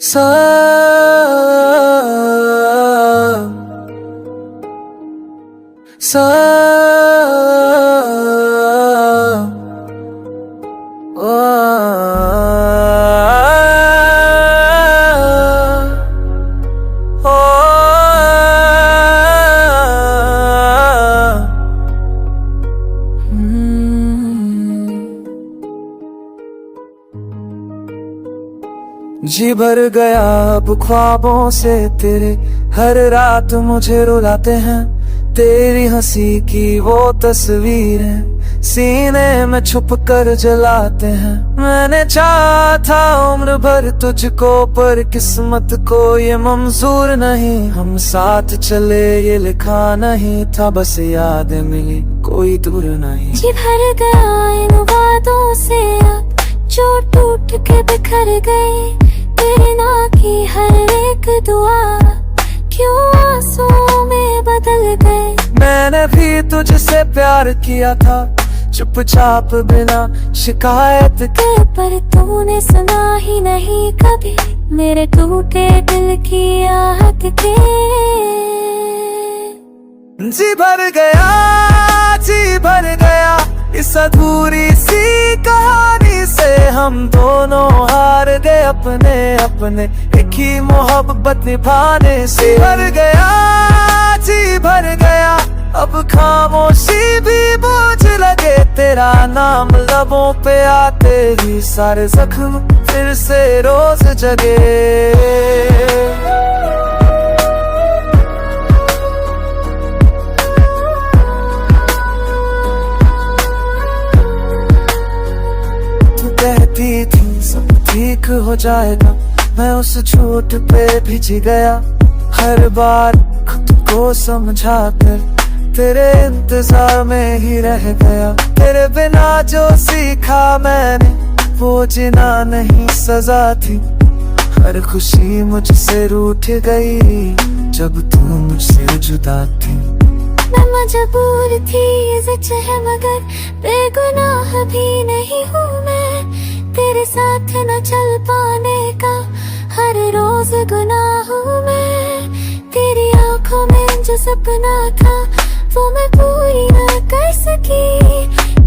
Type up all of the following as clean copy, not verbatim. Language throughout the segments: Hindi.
सा सा जी भर गया अब ख्वाबों से तेरे, हर रात मुझे रुलाते हैं तेरी हंसी की वो तस्वीरें, सीने में छुप कर जलाते हैं। मैंने चाहा था उम्र भर तुझको, पर किस्मत को ये मंजूर नहीं। हम साथ चले ये लिखा नहीं था, बस यादें मिली कोई दूर नहीं। जी भर गया इन वादों से अब जो टूट के बिखर गए, तेरे ना की हर एक दुआ क्यों आंसुओं में बदल गए। मैंने भी तुझसे प्यार किया था चुपचाप बिना शिकायत के, पर तूने सुना ही नहीं कभी मेरे टूटे दिल की आहट के। जी भर गया इस अधूरी सी कहानी से, हम दोनों हार गए अपने अपने एक ही मोहब्बत निभाने से। जी भर गया अब खामोशी भी बोझ लगे, तेरा नाम लबों पे आते ही सारे जख्म फिर से रोज जगे। कहती थी सब ठीक हो जाएगा, मैं उस झूठ पे भिज गया। हर बार खुद को समझा कर तेरे इंतजार में ही रह गया। तेरे बिना जो सीखा मैंने वो जीना नहीं सजा थी। हर खुशी मुझसे रूठ गई जब तू मुझसे जुदा थी। मैं मजबूर थी सच है मगर बेगुनाह भी नहीं हूँ मैं, तेरे साथ न चल पाने का हर रोज गुनाह हूँ मैं। तेरी आंखों में जो सपना था वो मैं पूरी न कर सकी,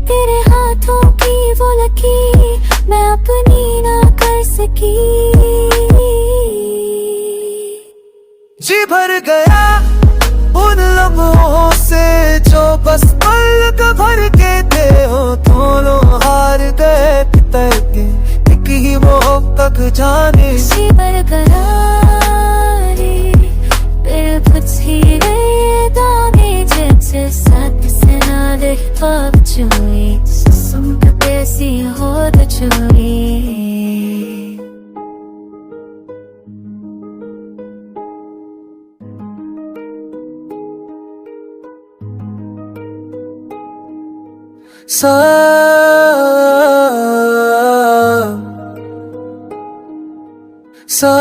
तेरे हाथों की वो लकीर मैं अपनी न कर सकी। जी भर गया उन लम्हों से जो बस पल का भर के थे, हो दोनों हार गए तैरते एक ही मोहब्बत जाने। जी भर गया फिर पूछी गए दाने, जैसे साथ से ना देख पाप चुई सुन कैसी हो तो चुई। सा सा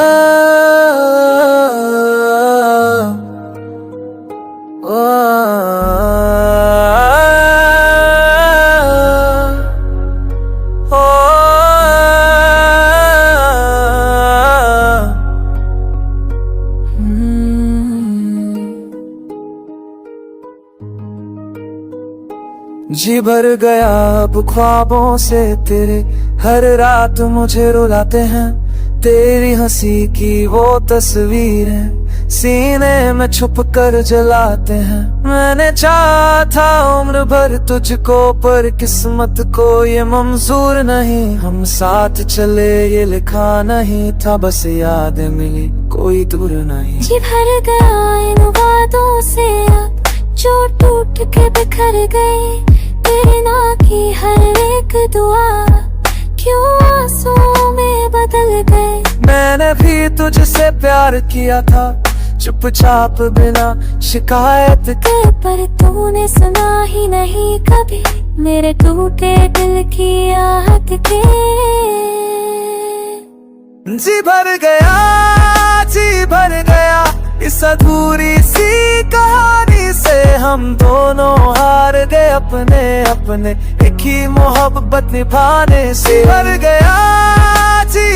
जी भर गया अब ख्वाबों से तेरे, हर रात मुझे रुलाते हैं तेरी हंसी की वो तस्वीरें, सीने में छुप कर जलाते हैं। मैंने चाहा था उम्र भर तुझको, पर किस्मत को ये मंजूर नहीं। हम साथ चले ये लिखा नहीं था, बस यादें मिली कोई दूर नहीं। जी भर गया इन वादों से अब जो टूट के बिखर गए, तेरे ना की हर एक दुआ क्यों आंसुओं में बदल गए। मैंने भी तुझसे प्यार किया था चुपचाप बिना शिकायत के, पर तूने सुना ही नहीं कभी मेरे टूटे दिल की आहट के। जी भर गया इस अधूरी सी कहानी से, हम दोनों हार गए अपने अपने एक ही मोहब्बत निभाने से। जी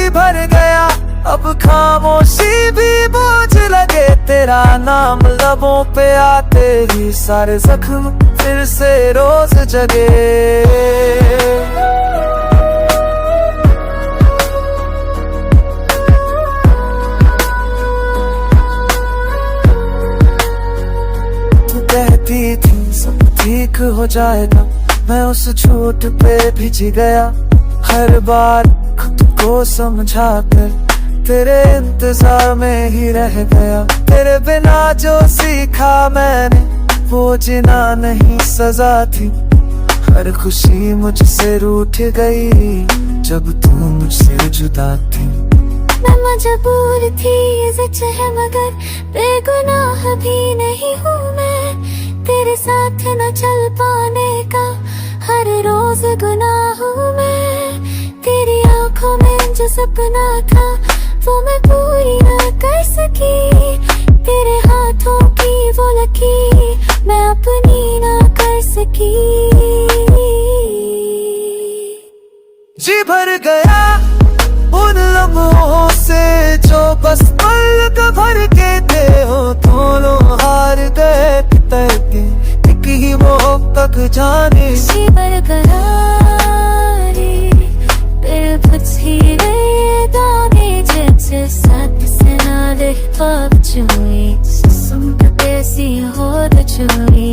भर गया अब खामोशी भी बोझ लगे, तेरा नाम लबों पे आते ही सारे जख्म फिर से रोज जगे। तू कहती थी सब ठीक हो जाएगा, मैं उस झूठ पे भिज गया। हर बार खुद को समझा कर तेरे इंतजार में ही रह गया। तेरे बिना जो सीखा मैंने वो जीना नहीं सजा थी। हर खुशी मुझसे रूठ गई जब तू मुझसे जुदा थी। मैं मजबूर थी ये सच है मगर बेगुनाह भी नहीं हूँ मैं। तेरे साथ न चल पाने का हर रोज गुनाह हूँ मैं। तेरी आंखों में जो सपना था वो मैं पूरी न कर सकी। तेरे हाथों की वो लकीर मैं अपनी न कर सकी। जी भर गया उन लम्हों से जो बस पल भर के थे हो। दोनों हार गए तड़के एक ही वो तक जाने। जी भर गया रे फिर बची गए दाने जैसे साथ से ना रह पाप चुई। सुन कैसी हो तो चुई।